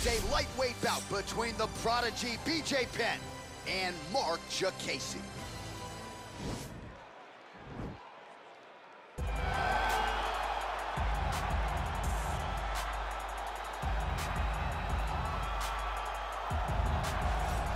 It's a lightweight bout between the prodigy BJ Penn and Marc Diakiese.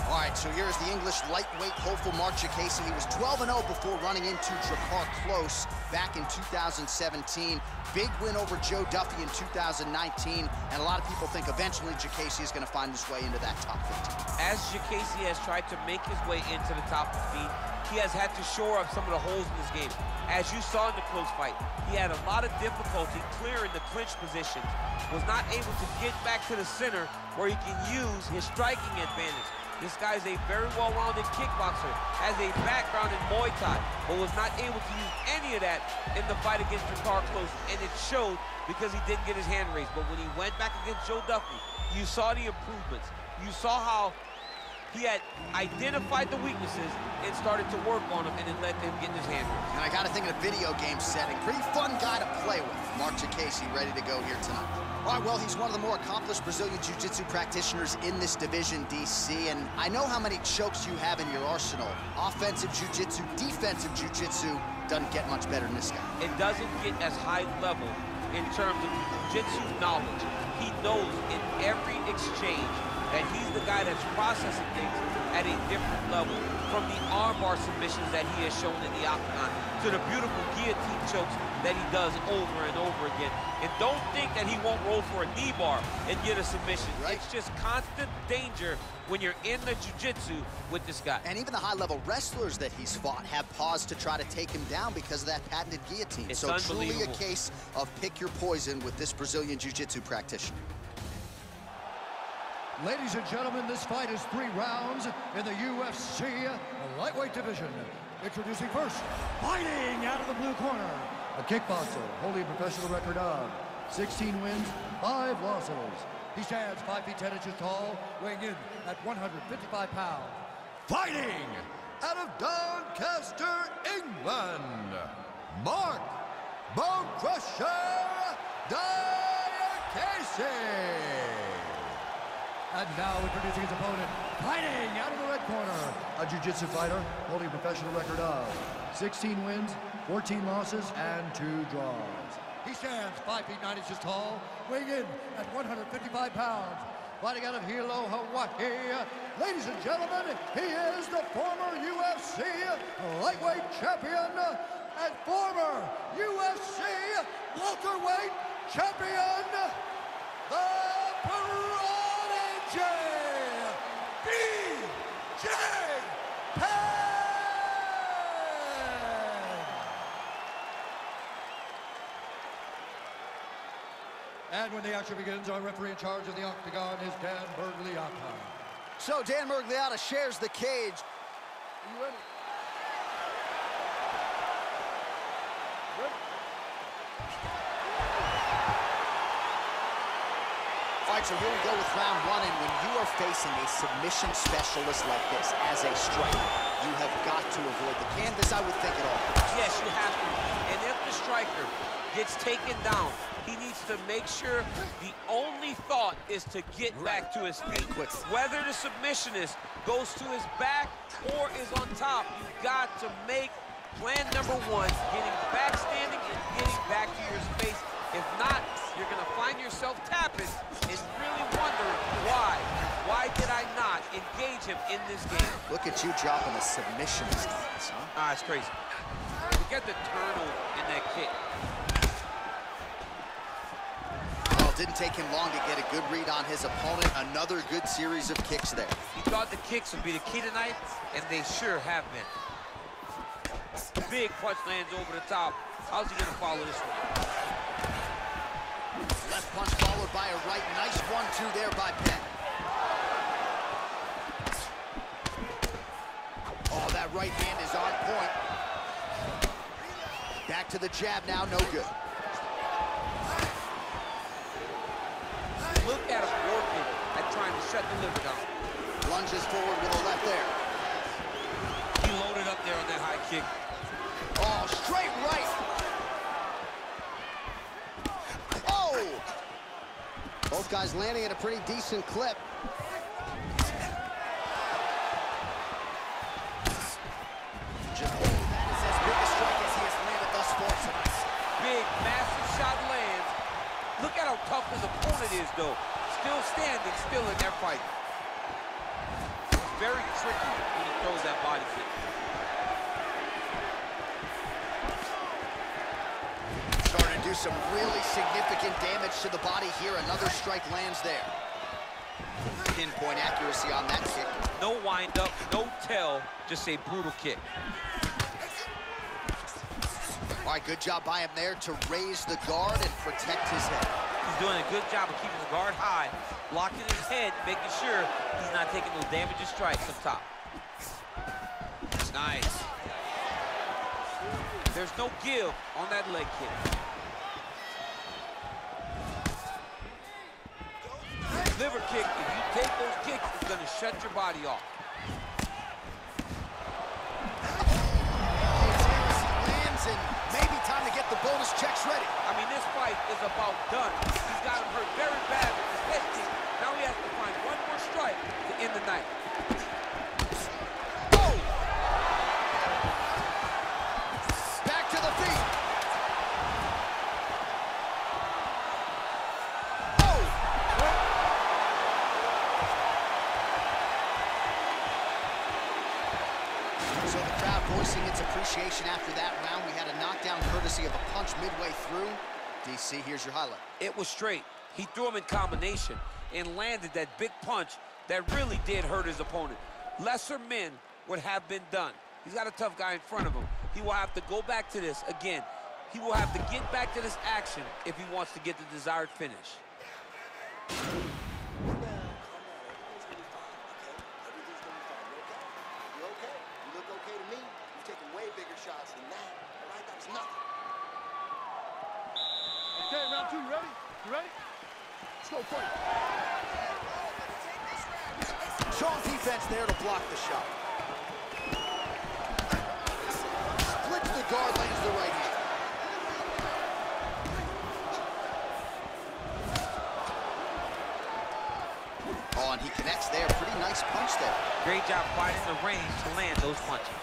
All right, so here's the English lightweight hopeful Marc Diakiese. He was 12-0 before running into Drakkar Klose back in 2017. Big win over Joe Duffy in 2019, and a lot of people think eventually Diakiese is going to find his way into that top 15. As Diakiese has tried to make his way into the top 15, he has had to shore up some of the holes in his game. As you saw in the close fight, he had a lot of difficulty clearing the clinch positions, was not able to get back to the center where he can use his striking advantage. This guy's a very well-rounded kickboxer, has a background in Muay Thai, but was not able to use any of that in the fight against Drakkar Klose, and it showed because he didn't get his hand raised. But when he went back against Joe Duffy, you saw the improvements. You saw how he had identified the weaknesses and started to work on them, and it led to him getting his hand raised. And I got to think in a video game setting, pretty fun guy to play with. Marc Diakiese ready to go here tonight. All right, well, he's one of the more accomplished Brazilian Jiu-Jitsu practitioners in this division, DC, and I know how many chokes you have in your arsenal. Offensive Jiu-Jitsu, defensive Jiu-Jitsu, doesn't get much better than this guy. It doesn't get as high level in terms of Jiu-Jitsu knowledge. He knows in every exchange that he's the guy that's processing things at a different level, from the armbar submissions that he has shown in the octagon to the beautiful guillotine chokes that he does over and over again. And don't think that he won't roll for a knee bar and get a submission. Right. It's just constant danger when you're in the jiu-jitsu with this guy. And even the high-level wrestlers that he's fought have paused to try to take him down because of that patented guillotine. It's so truly a case of pick your poison with this Brazilian jiu-jitsu practitioner. Ladies and gentlemen, this fight is 3 rounds in the UFC lightweight division. Introducing first, fighting out of the blue corner, a kickboxer holding a professional record of 16 wins, 5 losses. He stands 5 feet 10 inches tall, weighing in at 155 pounds. Fighting out of Doncaster, England, Marc Bone Crusher Diakiese. And now introducing his opponent, fighting out of the red corner, a jiu-jitsu fighter holding a professional record of 16 wins, 14 losses, and 2 draws. He stands 5 feet 9 inches tall, weighing in at 155 pounds. Fighting out of Hilo, Hawaii, ladies and gentlemen, he is the former UFC lightweight champion and former UFC welterweight champion, the BJ Penn! And when the action begins, our referee in charge of the octagon is Dan Bergliotta. So Dan Bergliotta shares the cage. Are you ready? All right, so here we go with round 1, and when you are facing a submission specialist like this as a striker, you have got to avoid the canvas, I would think, at all. Yes, you have to. And if the striker gets taken down, he needs to make sure the only thought is to get back to his feet. Whether the submissionist goes to his back or is on top, you've got to make plan number 1, getting back standing and getting back to your space. If not, you're going to find yourself tapping and really wondering why. Why did I not engage him in this game? Look at you dropping a submission stance, huh? Ah, it's crazy. Look at the turtle in that kick. Well, it didn't take him long to get a good read on his opponent. Another good series of kicks there. He thought the kicks would be the key tonight, and they sure have been. A big punch lands over the top. How's he going to follow this one? Left punch followed by a right. Nice 1-2 there by Penn. Oh, that right hand is on point. Back to the jab now, no good. Look at him working at trying to shut the liver down. Lunges forward with a left there. He loaded up there on that high kick. Oh, straight right. Oh! Both guys landing at a pretty decent clip. That is as big a strike as he has landed thus far tonight. Big, massive shot lands. Look at how tough his opponent is, though. Still standing, still in their fight. It's very tricky when he throws that body kick. Starting to do some really significant damage to the body here. Another strike lands there. Pinpoint accuracy on that kick. No windup, no tell, just a brutal kick. All right, good job by him there to raise the guard and protect his head. He's doing a good job of keeping the guard high, blocking his head, making sure he's not taking those damaging strikes up top. Nice. There's no give on that leg kick. Liver kick, if you take those kicks, it's gonna shut your body off. And maybe time to get the bonus checks ready. I mean, this fight is about done. He's got him hurt very bad with his head kick. Now he has to find one more strike to end the night. Oh! Back to the feet. Oh! So the crowd voicing its appreciation after that round. We had a knockdown courtesy of a punch midway through. DC, here's your highlight. It was straight. He threw him in combination and landed that big punch that really did hurt his opponent. Lesser men would have been done. He's got a tough guy in front of him. He will have to go back to this again. He will have to get back to this action if he wants to get the desired finish. Shots than that. All right, that was nothing. Okay, round two, you ready? You ready? Let's go fight. Strong defense there to block the shot. Splits the guard, lands the right hand. Oh, and he connects there. Pretty nice punch there. Great job fighting the range to land those punches.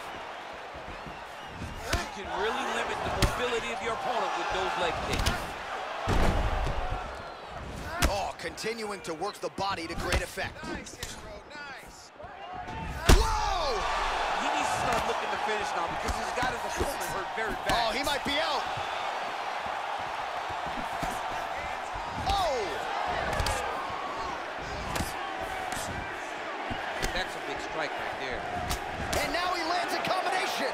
You can really limit the mobility of your opponent with those leg kicks. Oh, continuing to work the body to great effect. Nice, bro, nice. Whoa! He needs to start looking to finish now because he's got his opponent hurt very bad. Oh, he might be out. Oh! That's a big strike right there. And now he lands a combination.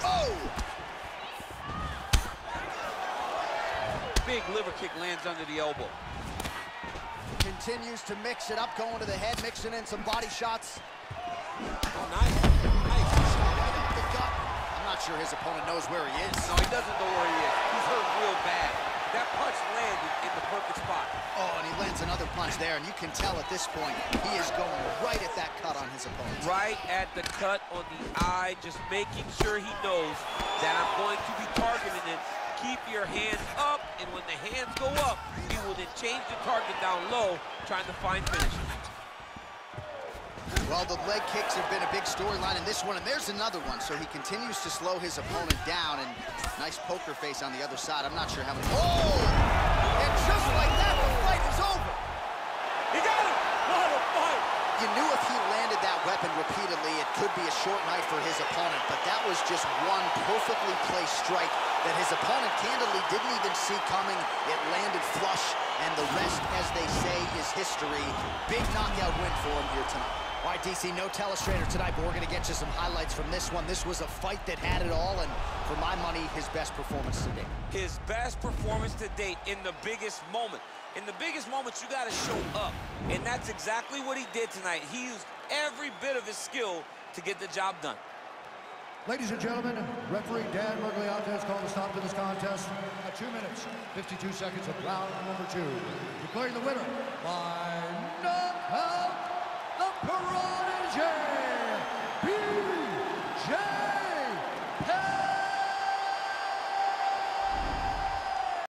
Oh! Big liver kick lands under the elbow. Continues to mix it up, going to the head, mixing in some body shots. Oh, nice. Nice. The gut. I'm not sure his opponent knows where he is. No, he doesn't know where he is. He's hurt real bad. That punch landed in the perfect spot. Oh, and he lands another punch there, and you can tell at this point he is going right at that cut on his opponent. Right at the cut on the eye, just making sure he knows that I'm going to be targeting it. Keep your hands up, and when the hands go up, he will then change the target down low, trying to find finishes. Well, the leg kicks have been a big storyline in this one, and there's another one. So he continues to slow his opponent down, and nice poker face on the other side. I'm not sure how many... Oh! And just like that, the fight is over. He got him! What a fight! You knew if he landed that weapon repeatedly, it could be a short night for his opponent, but that was just one perfectly placed strike that his opponent candidly didn't even see coming. It landed flush, and the rest, as they say, is history. Big knockout win for him here tonight. All right, DC, no telestrator tonight, but we're going to get you some highlights from this one. This was a fight that had it all, and for my money, his best performance to date. His best performance to date in the biggest moment. In the biggest moments, you got to show up, and that's exactly what he did tonight. He used every bit of his skill to get the job done. Ladies and gentlemen, referee Dan Mergliante has called a stop to this contest at 2 minutes, 52 seconds of round number 2. Declaring the winner by knockout, the Prodigy!